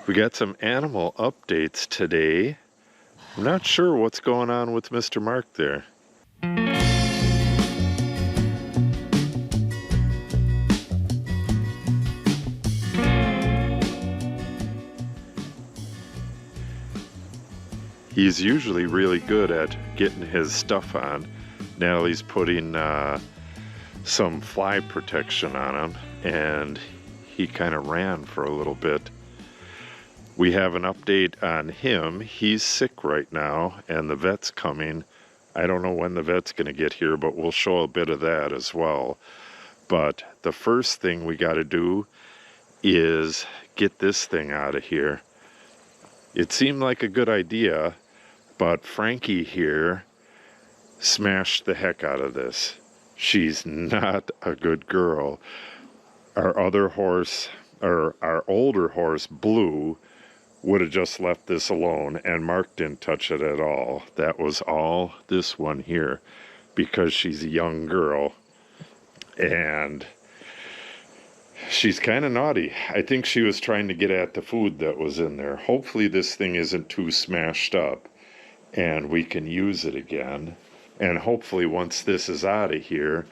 We got some animal updates today. I'm not sure what's going on with Mr. Mark there. He's usually really good at getting his stuff on. Now he's putting some fly protection on him, and he kind of ran for a little bit. We have an update on him. He's sick right now, and the vet's coming. I don't know when the vet's going to get here, but we'll show a bit of that as well. But the first thing we got to do is get this thing out of here. It seemed like a good idea, but Frankie here smashed the heck out of this. She's not a good girl. Our other horse, or our older horse, Blue, would have just left this alone, and Mark didn't touch it at all. That was all this one here, because she's a young girl, and she's kind of naughty. I think she was trying to get at the food that was in there. Hopefully this thing isn't too smashed up, and we can use it again. And hopefully once this is out of here,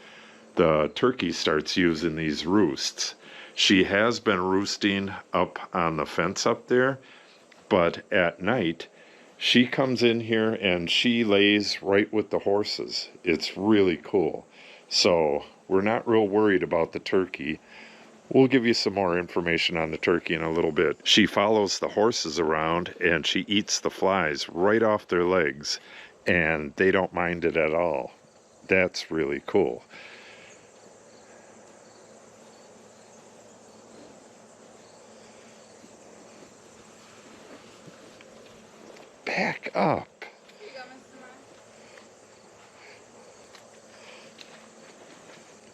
the turkey starts using these roosts. She has been roosting up on the fence up there, but at night she comes in here and she lays right with the horses. It's really cool. So we're not real worried about the turkey. We'll give you some more information on the turkey in a little bit. She follows the horses around and she eats the flies right off their legs, and they don't mind it at all. That's really cool. Back up.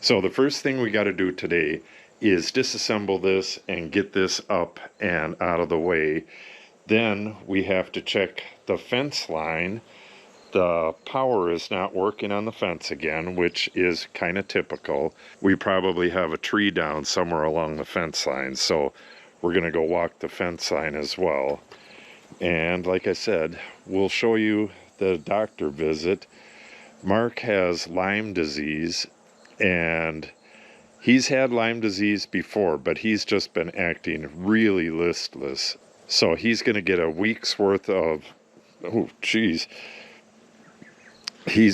So the first thing we got to do today is disassemble this and get this up and out of the way. Then we have to check the fence line. The power is not working on the fence again, which is kind of typical. We probably have a tree down somewhere along the fence line, so we're going to go walk the fence line as well. And like I said, we'll show you the doctor visit. Mark has Lyme disease, and he's had Lyme disease before, but he's just been acting really listless. So he's going to get a week's worth of, he's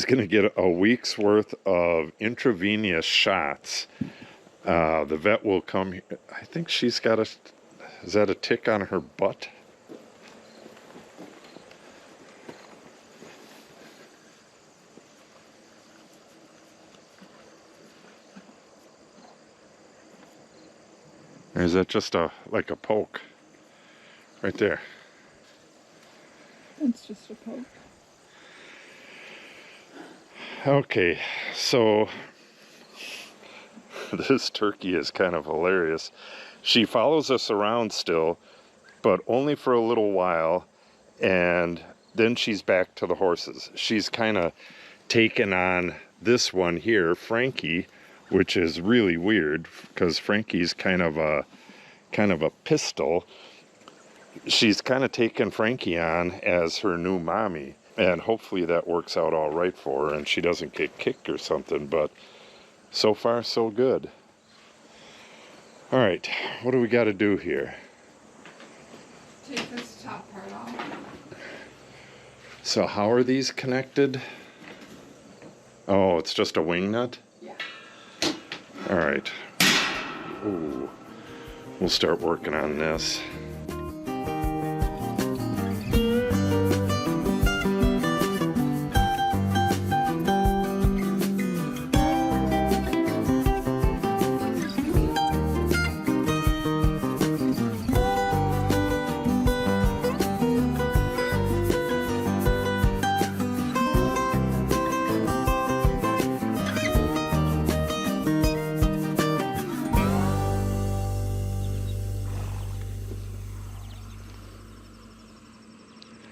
going to get a week's worth of intravenous shots. The vet will come here. I think she's got is that a tick on her butt? Or is that just like a poke? Right there. It's just a poke. Okay, so this turkey is kind of hilarious. She follows us around still, but only for a little while, and then she's back to the horses. She's kind of taken on this one here, Frankie, which is really weird because Frankie's kind of a pistol. She's kind of taken Frankie on as her new mommy, and hopefully that works out all right for her and she doesn't get kicked or something, but so far so good. All right, what do we got to do here? Take this top part off. So how are these connected? Oh, it's just a wing nut? Yeah. All right. Ooh. We'll start working on this.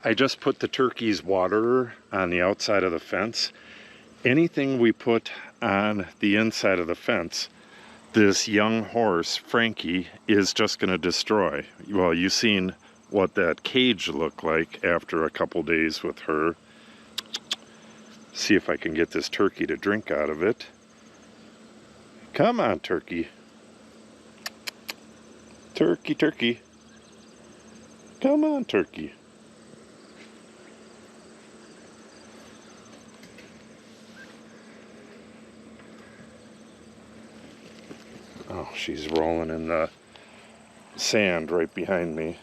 I just put the turkey's waterer on the outside of the fence. Anything we put on the inside of the fence this young horse, Frankie, is just going to destroy. Well, you've seen what that cage looked like after a couple days with her. See if I can get this turkey to drink out of it. Come on, turkey. Turkey, turkey. Come on, turkey. Oh, she's rolling in the sand right behind me.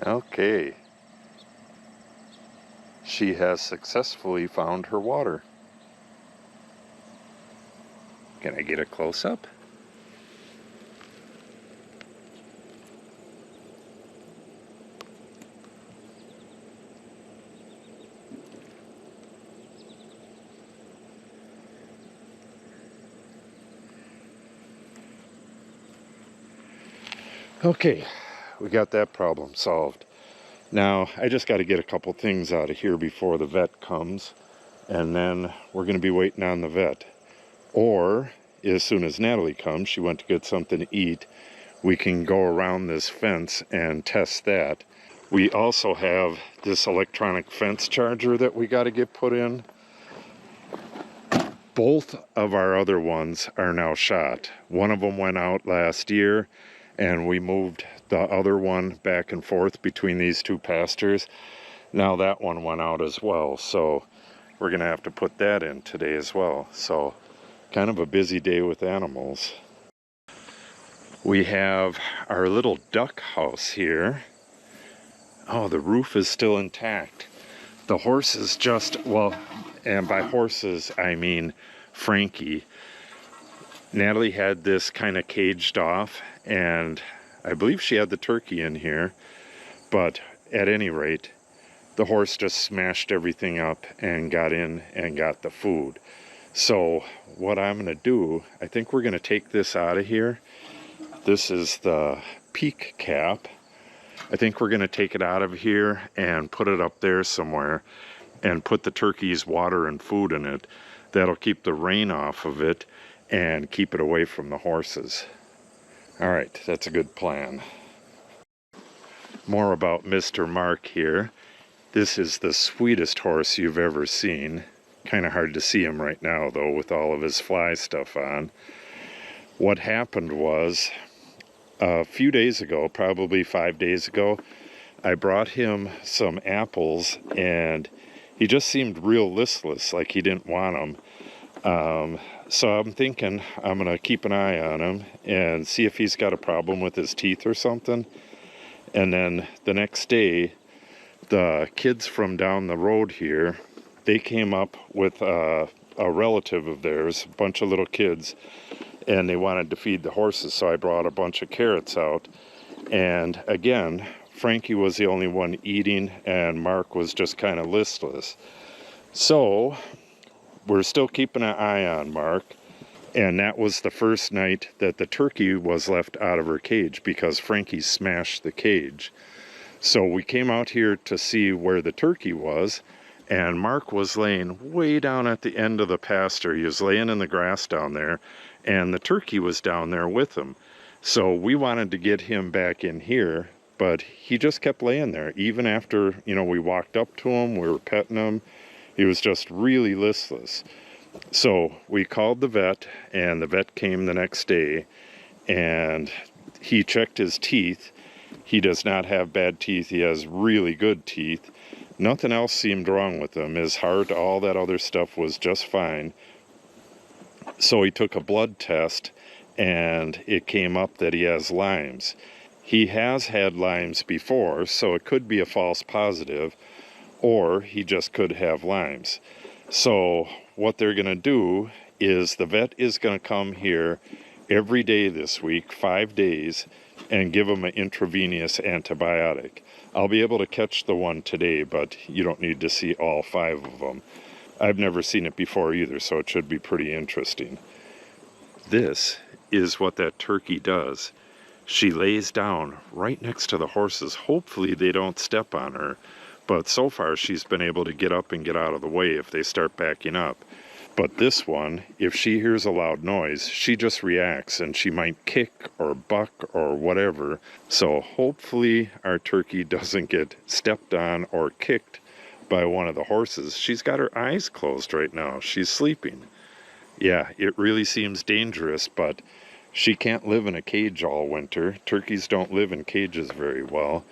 Okay. She has successfully found her water. Can I get a close-up? Okay, we got that problem solved. Now, I just got to get a couple things out of here before the vet comes, and then we're going to be waiting on the vet. Or, as soon as Natalie comes, she went to get something to eat, we can go around this fence and test that. We also have this electronic fence charger that we got to get put in. Both of our other ones are now shot. One of them went out last year, and we moved the other one back and forth between these two pastures. Now that one went out as well, so we're gonna have to put that in today as well. So kind of a busy day with animals. We have our little duck house here. Oh, the roof is still intact. The horses just, well, and by horses I mean Frankie. Natalie had this kind of caged off, and I believe she had the turkey in here, but at any rate, the horse just smashed everything up and got in and got the food. So what I'm going to do, I think we're going to take this out of here. This is the peak cap. I think we're going to take it out of here and put it up there somewhere and put the turkey's water and food in it. That'll keep the rain off of it and keep it away from the horses. All right, that's a good plan. More about Mr. Mark here. This is the sweetest horse you've ever seen. Kind of hard to see him right now, though, with all of his fly stuff on. What happened was, a few days ago, probably 5 days ago, I brought him some apples, and he just seemed real listless, like he didn't want them. So I'm thinking I'm going to keep an eye on him and see if he's got a problem with his teeth or something. And then the next day, the kids from down the road here, they came up with a relative of theirs, a bunch of little kids, and they wanted to feed the horses. So I brought a bunch of carrots out. And again, Frankie was the only one eating, and Mark was just kind of listless. So we're still keeping an eye on Mark, and that was the first night that the turkey was left out of her cage because Frankie smashed the cage. So we came out here to see where the turkey was, and Mark was laying way down at the end of the pasture. He was laying in the grass down there, and the turkey was down there with him. So we wanted to get him back in here, but he just kept laying there. Even after, we walked up to him, we were petting him, he was just really listless. So we called the vet, and the vet came the next day, and he checked his teeth. He does not have bad teeth. He has really good teeth. Nothing else seemed wrong with him. His heart, all that other stuff was just fine. So he took a blood test, and it came up that he has Lyme's. He has had Lyme's before, so it could be a false positive, or he just could have Lyme's. So what they're going to do is the vet is going to come here every day this week, 5 days, and give him an intravenous antibiotic. I'll be able to catch the one today, but you don't need to see all 5 of them. I've never seen it before either, so it should be pretty interesting. This is what that turkey does. She lays down right next to the horses. Hopefully they don't step on her. But so far she's been able to get up and get out of the way if they start backing up. But this one, if she hears a loud noise, she just reacts and she might kick or buck or whatever. So hopefully our turkey doesn't get stepped on or kicked by one of the horses. She's got her eyes closed right now. She's sleeping. Yeah, it really seems dangerous, but she can't live in a cage all winter. Turkeys don't live in cages very well,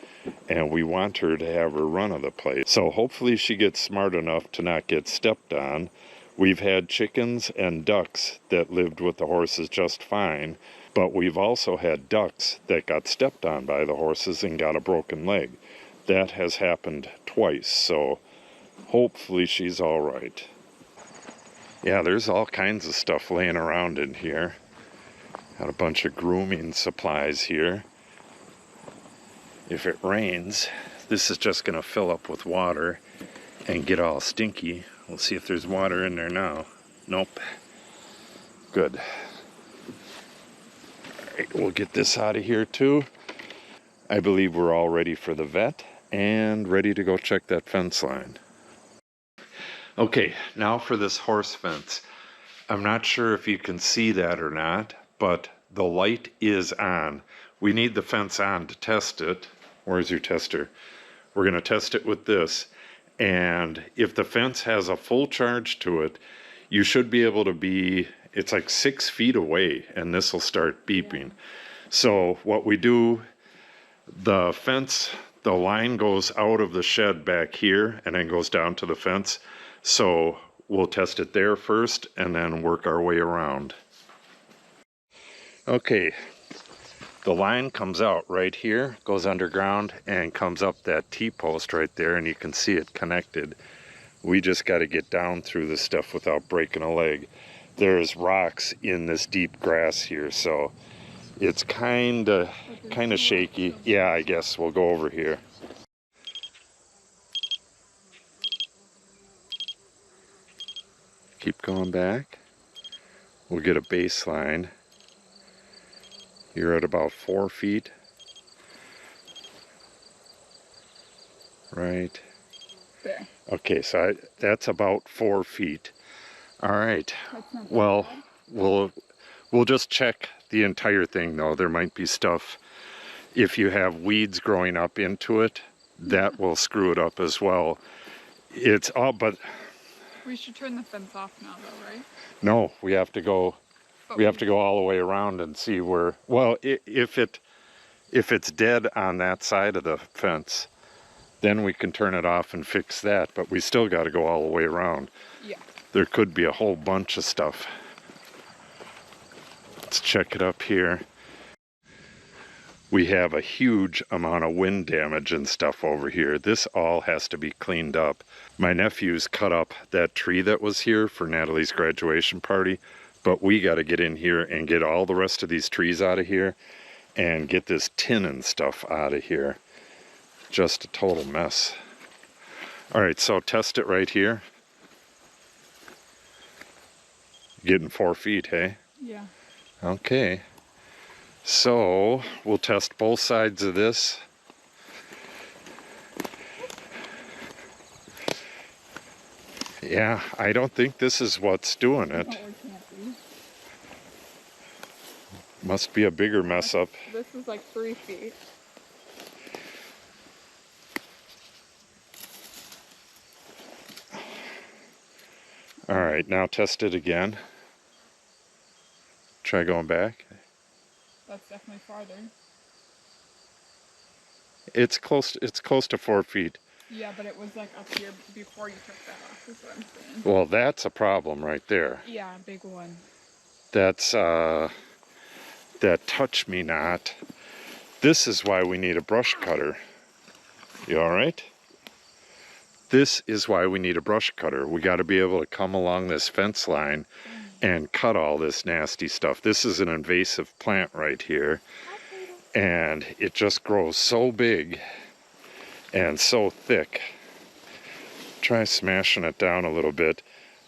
and we want her to have her run of the place. So hopefully she gets smart enough to not get stepped on. We've had chickens and ducks that lived with the horses just fine, but we've also had ducks that got stepped on by the horses and got a broken leg. That has happened twice, so hopefully she's all right. Yeah, there's all kinds of stuff laying around in here. Got a bunch of grooming supplies here. If it rains, this is just going to fill up with water and get all stinky. We'll see if there's water in there now. Nope. Good. All right, we'll get this out of here too. I believe we're all ready for the vet and ready to go check that fence line. Okay, now for this horse fence. I'm not sure if you can see that or not, but the light is on. We need the fence on to test it. Where's your tester? We're going to test it with this. And if the fence has a full charge to it, you should be able to be, it's like 6 feet away, and this will start beeping. So what we do, the fence, the line goes out of the shed back here and then goes down to the fence. So we'll test it there first and then work our way around. Okay, the line comes out right here, goes underground, and comes up that T-post right there, and you can see it connected. We just got to get down through this stuff without breaking a leg. There's rocks in this deep grass here, so it's kind of shaky. Yeah, I guess we'll go over here. Keep going back. We'll get a baseline. You're at about 4 feet. Right there. Okay, so that's about 4 feet. All right. Well, we'll just check the entire thing though. There might be stuff, if you have weeds growing up into it, that will screw it up as well. It's all, but we should turn the fence off now though, right? No, we have to go. We have to go all the way around and see where. Well, if it's dead on that side of the fence, then we can turn it off and fix that. But we still got to go all the way around. Yeah. There could be a whole bunch of stuff. Let's check it up here. We have a huge amount of wind damage and stuff over here. This all has to be cleaned up. My nephews cut up that tree that was here for Natalie's graduation party, but we got to get in here and get all the rest of these trees out of here and get this tin and stuff out of here. Just a total mess. All right, so test it right here. Getting 4 feet, hey? Yeah. Okay. So we'll test both sides of this. Yeah, I don't think this is what's doing it. Must be a bigger mess up. This is like 3 feet. All right, now test it again. Try going back. That's definitely farther. It's close to 4 feet. Yeah, but it was like up here before you took that off, is what I'm saying. Well, that's a problem right there. Yeah, big one. That's that touch me not. This is why we need a brush cutter. You all right? This is why we need a brush cutter. We got to be able to come along this fence line and cut all this nasty stuff. This is an invasive plant right here, and it just grows so big and so thick. Try smashing it down a little bit,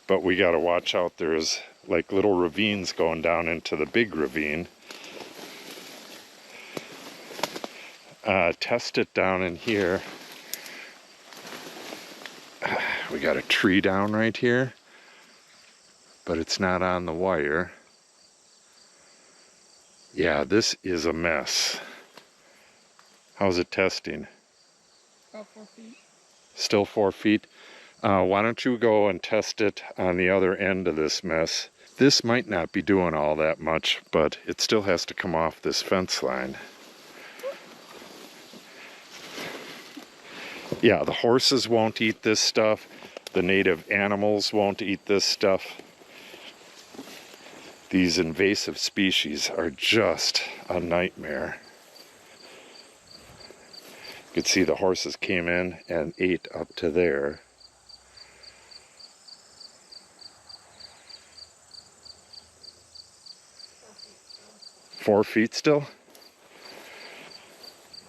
but we got to watch out. There's like little ravines going down into the big ravine. Test it down in here. We got a tree down right here. but it's not on the wire. Yeah, this is a mess. How's it testing? About 4 feet. Still 4 feet? Why don't you go and test it on the other end of this mess? This might not be doing all that much, but it still has to come off this fence line. Yeah, the horses won't eat this stuff. The native animals won't eat this stuff. These invasive species are just a nightmare. You could see the horses came in and ate up to there. Four feet still?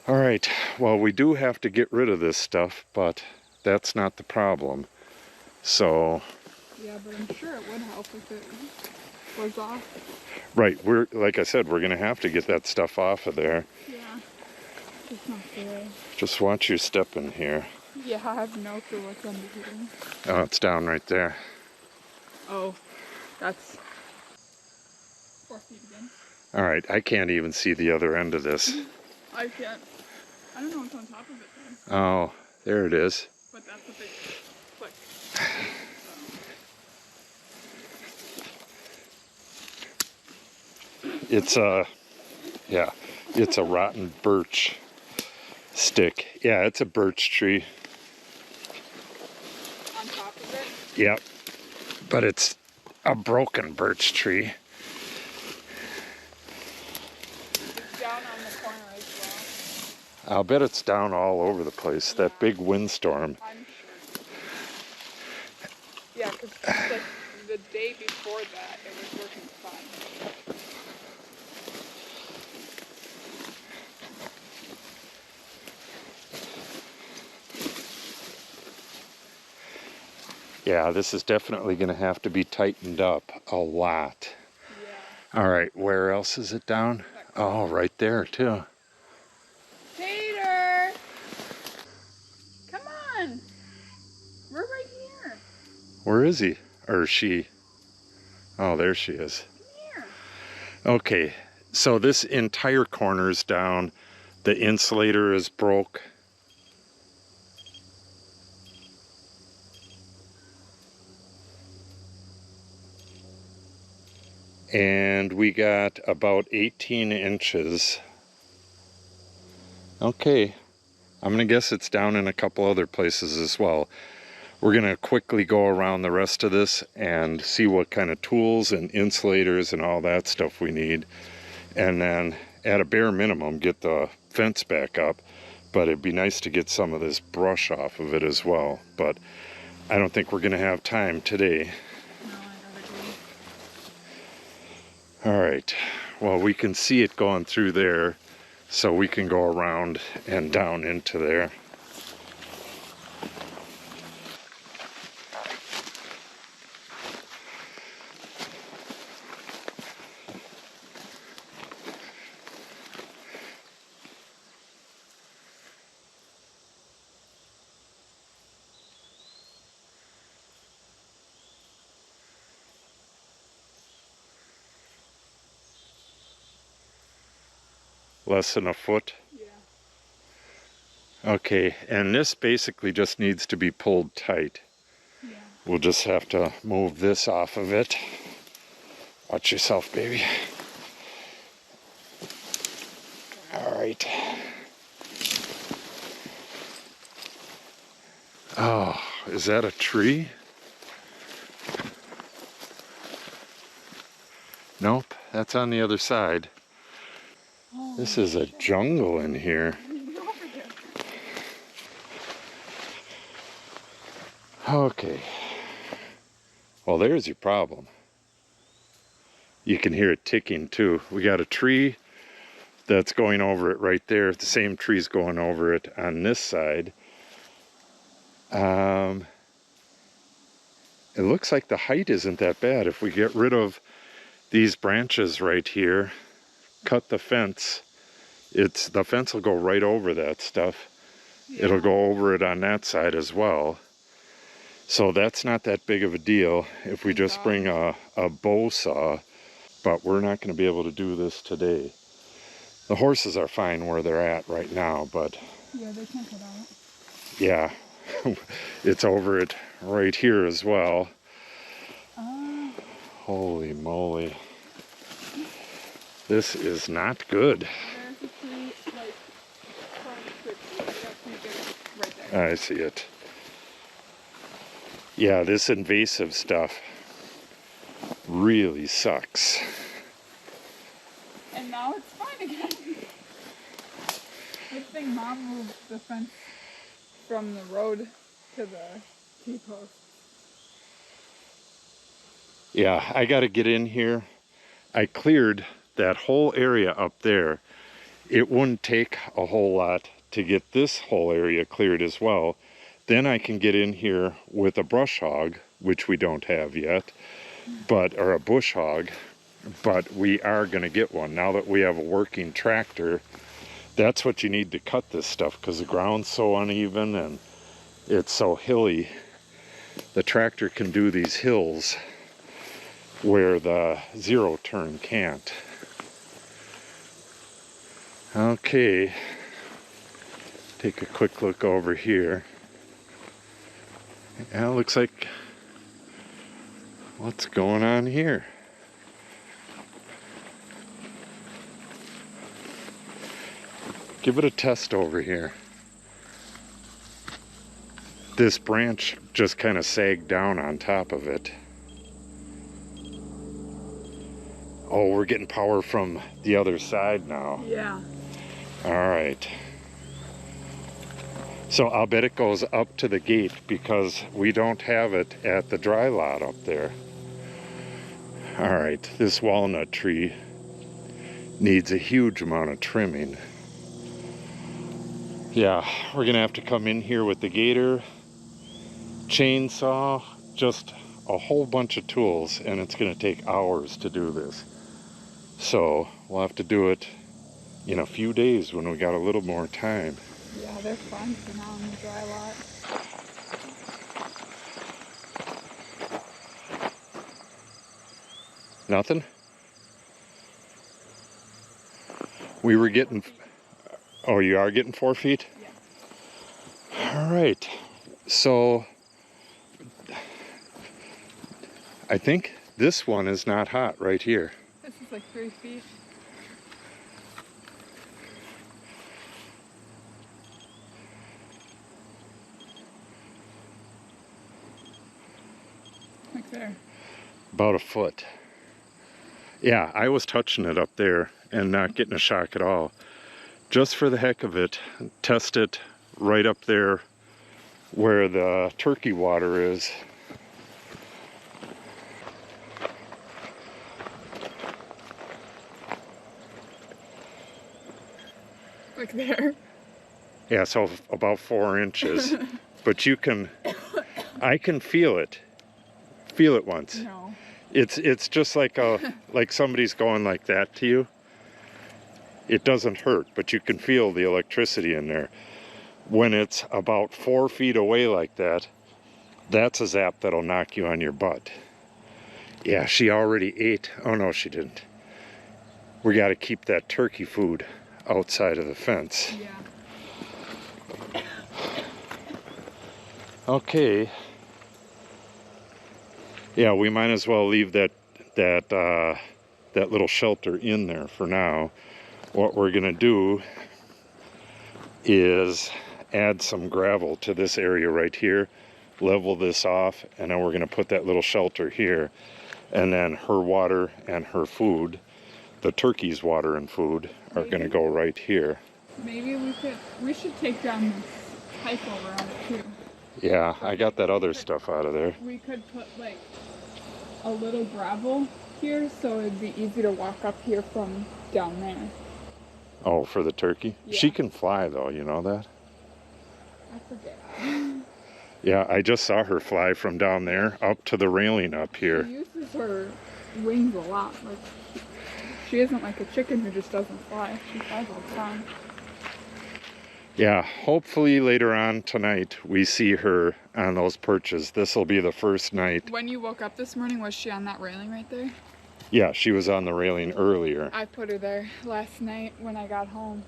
All right, well, we do have to get rid of this stuff, but that's not the problem. So, Yeah, but I'm sure it would help if it was off. right, like I said, we're gonna have to get that stuff off of there. Yeah, it's not fair. Just watch your step in here. Yeah, I have no clue what's under here. Oh, it's down right there. Oh, that's 4 feet again. All right, I can't even see the other end of this. I can't. I don't know what's on top of it though. Oh, there it is. But that's a big click. It's a rotten birch stick. Yeah, it's a birch tree. On top of it? Yep, but it's a broken birch tree. It's down on the corner as well. I'll bet it's down all over the place. Yeah. That big windstorm. I'm sure. Yeah, because like the day before that, it was working fine. Yeah, this is definitely going to have to be tightened up a lot. Yeah. All right, where else is it down? Oh, right there too. Tater! Come on! We're right here. Where is he? Or she? Oh, there she is. Come here. Okay, so this entire corner is down. The insulator is broke. And we got about 18 inches. Okay, I'm gonna guess it's down in a couple other places as well. We're gonna quickly go around the rest of this and see what kind of tools and insulators and all that stuff we need. And then at a bare minimum, get the fence back up. But it'd be nice to get some of this brush off of it as well. But I don't think we're gonna have time today. No, I gotta go. All right, well, we can see it going through there, so we can go around and down into there. Less than a foot. Yeah. Okay, and this basically just needs to be pulled tight. Yeah. We'll just have to move this off of it. Watch yourself, baby. All right. Oh, is that a tree? Nope, that's on the other side. Oh, This is a jungle in here. over there. Okay. Well, there's your problem. You can hear it ticking too. We got a tree that's going over it right there. The same tree's going over it on this side. It looks like the height isn't that bad. If we get rid of these branches right here, cut the fence, the fence will go right over that stuff. Yeah. It'll go over it on that side as well. So that's not that big of a deal if we just bring a bow saw, but we're not going to be able to do this today. The horses are fine where they're at right now, but yeah, they can't get out. yeah, it's over it right here as well. Holy moly. This is not good. There's a tree, like, right there. I see it. Yeah, this invasive stuff really sucks. And now it's fine again. Good thing Mom moved the fence from the road to the T-post. Yeah, I got to get in here. I cleared that whole area up there. It wouldn't take a whole lot to get this whole area cleared as well. Then I can get in here with a brush hog, which we don't have yet, or a bush hog, but we are going to get one. Now that we have a working tractor, that's what you need to cut this stuff, because the ground's so uneven and it's so hilly. The tractor can do these hills where the zero turn can't. Okay, take a quick look over here. Yeah, it looks like, what's going on here? Give it a test over here. This branch just kind of sagged down on top of it. Oh, we're getting power from the other side now. Yeah. All right. So I'll bet it goes up to the gate because we don't have it at the dry lot up there. All right, this walnut tree needs a huge amount of trimming. Yeah, we're gonna have to come in here with the gator, chainsaw, just a whole bunch of tools, and it's gonna take hours to do this. So we'll have to do it in a few days when we got a little more time. Yeah, they're fun for now in the dry lot. Nothing? We were getting, oh, you are getting 4 feet? Yeah. All right, so I think this one is not hot right here. This is like 3 feet. Like there. About a foot. Yeah, I was touching it up there and not getting a shock at all. Just for the heck of it, test it right up there where the turkey water is. Like there. Yeah, so about 4 inches. But you can, I can feel it. Feel it once. No. It's just like like somebody's going like that to you. It doesn't hurt, but you can feel the electricity in there. When it's about 4 feet away like that, that's a zap that'll knock you on your butt. Yeah, she already ate. Oh no, she didn't. We got to keep that turkey food outside of the fence. Yeah. Okay. Yeah, we might as well leave that little shelter in there for now. What we're gonna do is add some gravel to this area right here, level this off, and then we're gonna put that little shelter here, and then her water and her food, the turkey's water and food, are gonna go right here. Maybe we should take down this pipe over on it too. Yeah, I got that other stuff out of there. We could put like a little gravel here so it'd be easy to walk up here from down there. Oh, for the turkey? Yeah. She can fly though, you know that? I forget. Yeah, I just saw her fly from down there up to the railing up here. She uses her wings a lot. Like she isn't like a chicken who just doesn't fly. She flies all the time. Yeah, hopefully later on tonight we see her on those perches. This will be the first night. When you woke up this morning, was she on that railing right there? Yeah, she was on the railing earlier. I put her there last night when I got home.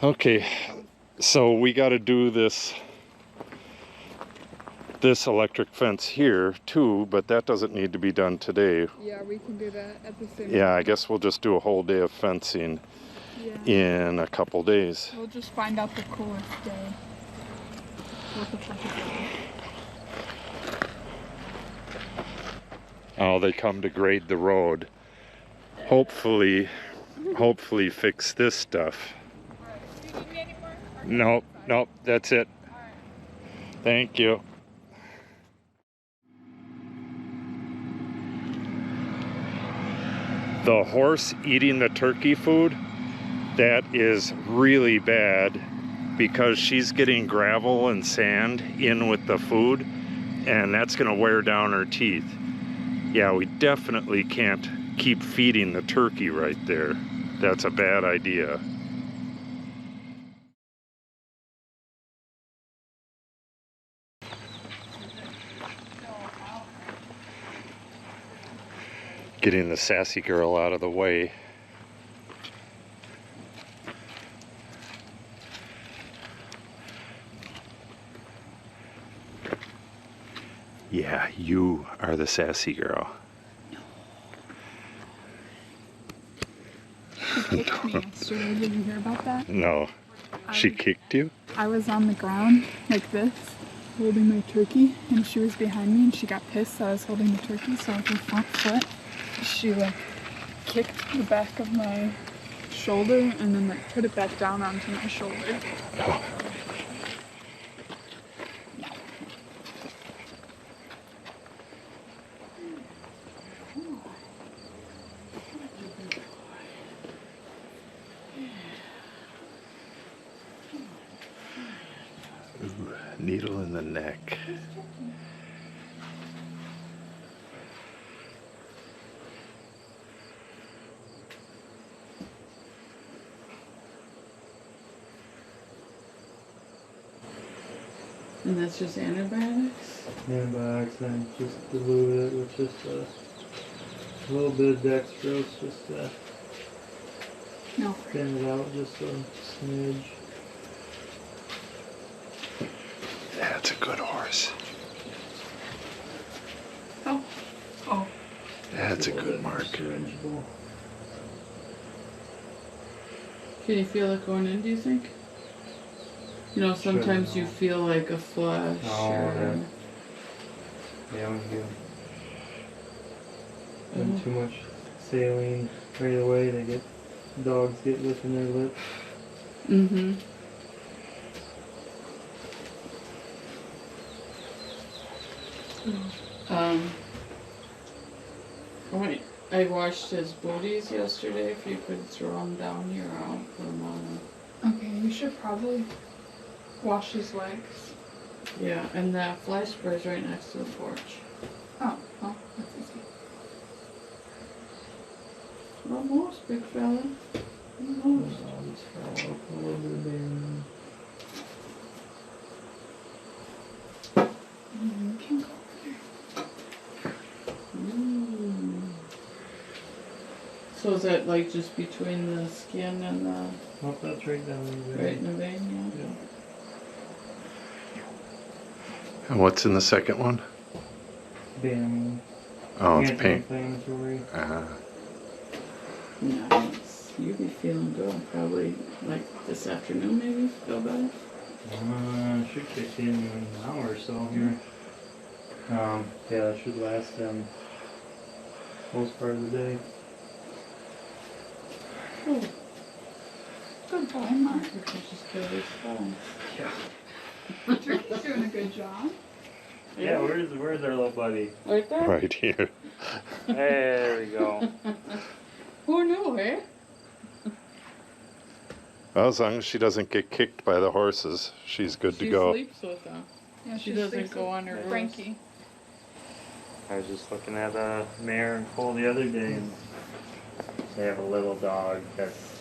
Okay, so we got to do this electric fence here too, but that doesn't need to be done today. Yeah, we can do that at the same time. Yeah, I guess we'll just do a whole day of fencing in a couple days. We'll just find out the coolest day. What the fuck is that? Oh, they come to grade the road. Hopefully fix this stuff. Do you need me anymore? Nope, that's it. Thank you. The horse eating the turkey food, that is really bad because she's getting gravel and sand in with the food, and that's gonna wear down her teeth. Yeah, we definitely can't keep feeding the turkey right there. That's a bad idea. Getting the sassy girl out of the way. Yeah, you are the sassy girl. She kicked me yesterday. Did you hear about that? No. She kicked you? I was on the ground like this, holding my turkey, and she was behind me, and she got pissed that I was holding the turkey, so with her front foot, she like kicked the back of my shoulder and then like put it back down onto my shoulder. Oh. Ooh, needle in the neck. And that's just antibiotics? Antibiotics and just dilute it with just a little bit of dextrose, just to No. thin it out just a smidge. That's a good horse. Oh. Oh. That's a good mark. Syringeable. Can you feel it going in, do you think? You know, sometimes you feel like a flush or... Yeah, when you have too much saline right away, dogs get lip in their lip. Mm-hmm. Wait, I washed his booties yesterday. If you could throw them down here, I'll put them on. Okay, we should probably wash his legs. Yeah, and that fly spray's right next to the porch. Oh, well, that's easy. Almost, big fella. Almost. I'll just follow up a little bit there. You can go over there. So is that like just between the skin and the... Oh, that's right down there. Right in the vein, yeah? And what's in the second one? Bam. Oh, it's pain. Anti-inflammatory. Nice. You'll be feeling good. Probably like this afternoon, maybe. Feel better. Should kick in an hour or so here. Yeah, that should last most part of the day. Oh, Good boy, Mark. I could just kill this fly. Yeah. Turkey's doing a good job. Yeah, where's our little buddy? Right there? Right here. There we go. Who knew, eh? Well, as long as she doesn't get kicked by the horses, she's good to go. She sleeps with them. Yeah, She doesn't go on her Frankie. I was just looking at a mare and foal the other day, and they have a little dog that's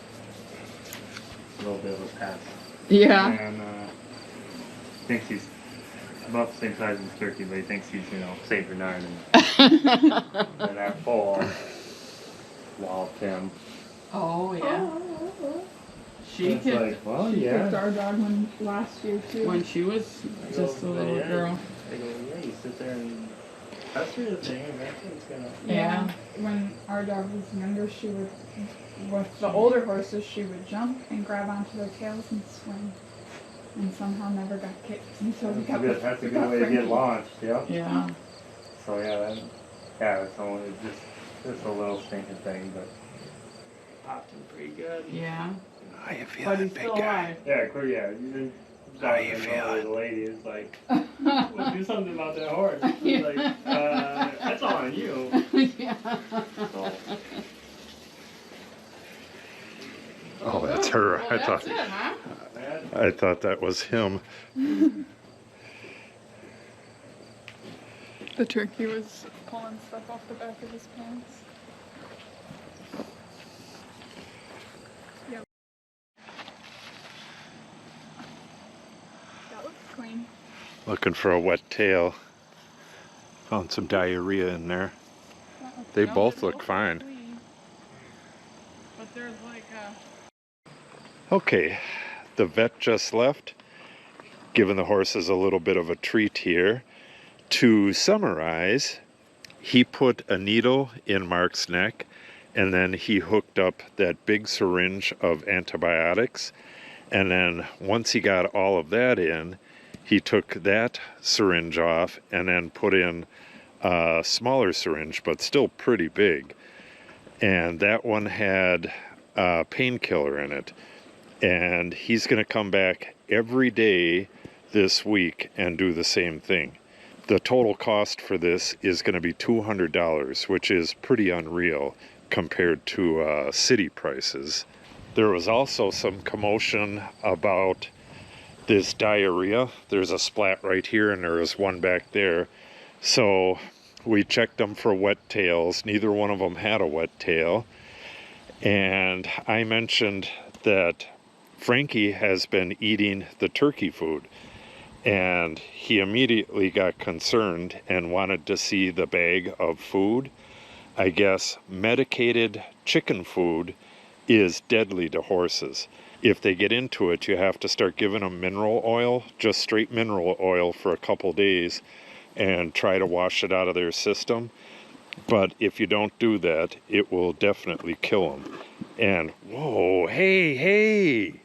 little bit of a pest. Yeah. And thinks he's about the same size as turkey, but he thinks he's, you know, Saint Bernard. And that pole walloped him. Oh yeah. She It's kicked. like, well, She yeah. kicked our dog last year too. When she was just a little girl. I go, yeah, you sit there and pester the thing, and that's what's gonna. Yeah. When our dog was younger, she would, with the older horses, she would jump and grab onto their tails and swing. And somehow never got kicked until we got That's a good way to get launched, yeah. Yeah. So it's only just a little stinking thing, but popped him pretty good. Yeah. How you But feeling, he's big still guy? alive. Yeah, cool, yeah. You didn't How you feeling? The lady is like, well, do something about that horse. It's like, that's all on you. Yeah. So, Oh, that's her. Well, I that's thought it, huh? I thought that was him. The turkey was pulling stuff off the back of his pants. Yep. That looks clean. Looking for a wet tail. Found some diarrhea in there. They No, both they're look fine. clean. But there's like Okay, the vet just left, giving the horses a little bit of a treat here. To summarize, he put a needle in Mark's neck, and then he hooked up that big syringe of antibiotics. And then once he got all of that in, he took that syringe off and then put in a smaller syringe, but still pretty big. And that one had a painkiller in it. And he's going to come back every day this week and do the same thing. The total cost for this is going to be $200, which is pretty unreal compared to city prices. There was also some commotion about this diarrhea. There's a splat right here and there is one back there. So we checked them for wet tails. Neither one of them had a wet tail. And I mentioned that Frankie has been eating the turkey food, and he immediately got concerned and wanted to see the bag of food. I guess medicated chicken food is deadly to horses. If they get into it, you have to start giving them mineral oil, just straight mineral oil for a couple days, and try to wash it out of their system. But if you don't do that, it will definitely kill them. And whoa, hey!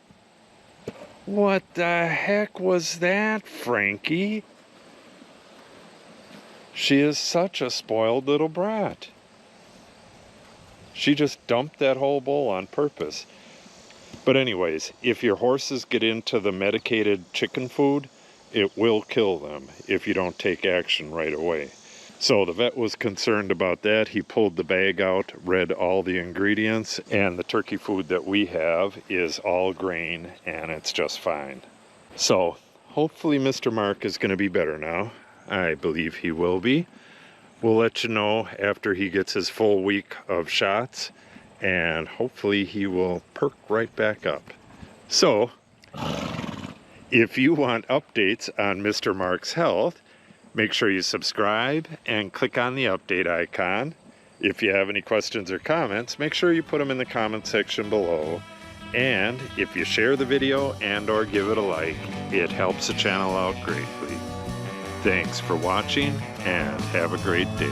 What the heck was that, Frankie? She is such a spoiled little brat. She just dumped that whole bowl on purpose. But anyways, if your horses get into the medicated chicken food, it will kill them if you don't take action right away. So the vet was concerned about that. He pulled the bag out, read all the ingredients, and the turkey food that we have is all grain, and it's just fine. So hopefully Mr. Mark is going to be better now. I believe he will be. We'll let you know after he gets his full week of shots, and hopefully he will perk right back up. So if you want updates on Mr. Mark's health, make sure you subscribe and click on the update icon. If you have any questions or comments, make sure you put them in the comment section below. And if you share the video and or give it a like, it helps the channel out greatly. Thanks for watching and have a great day.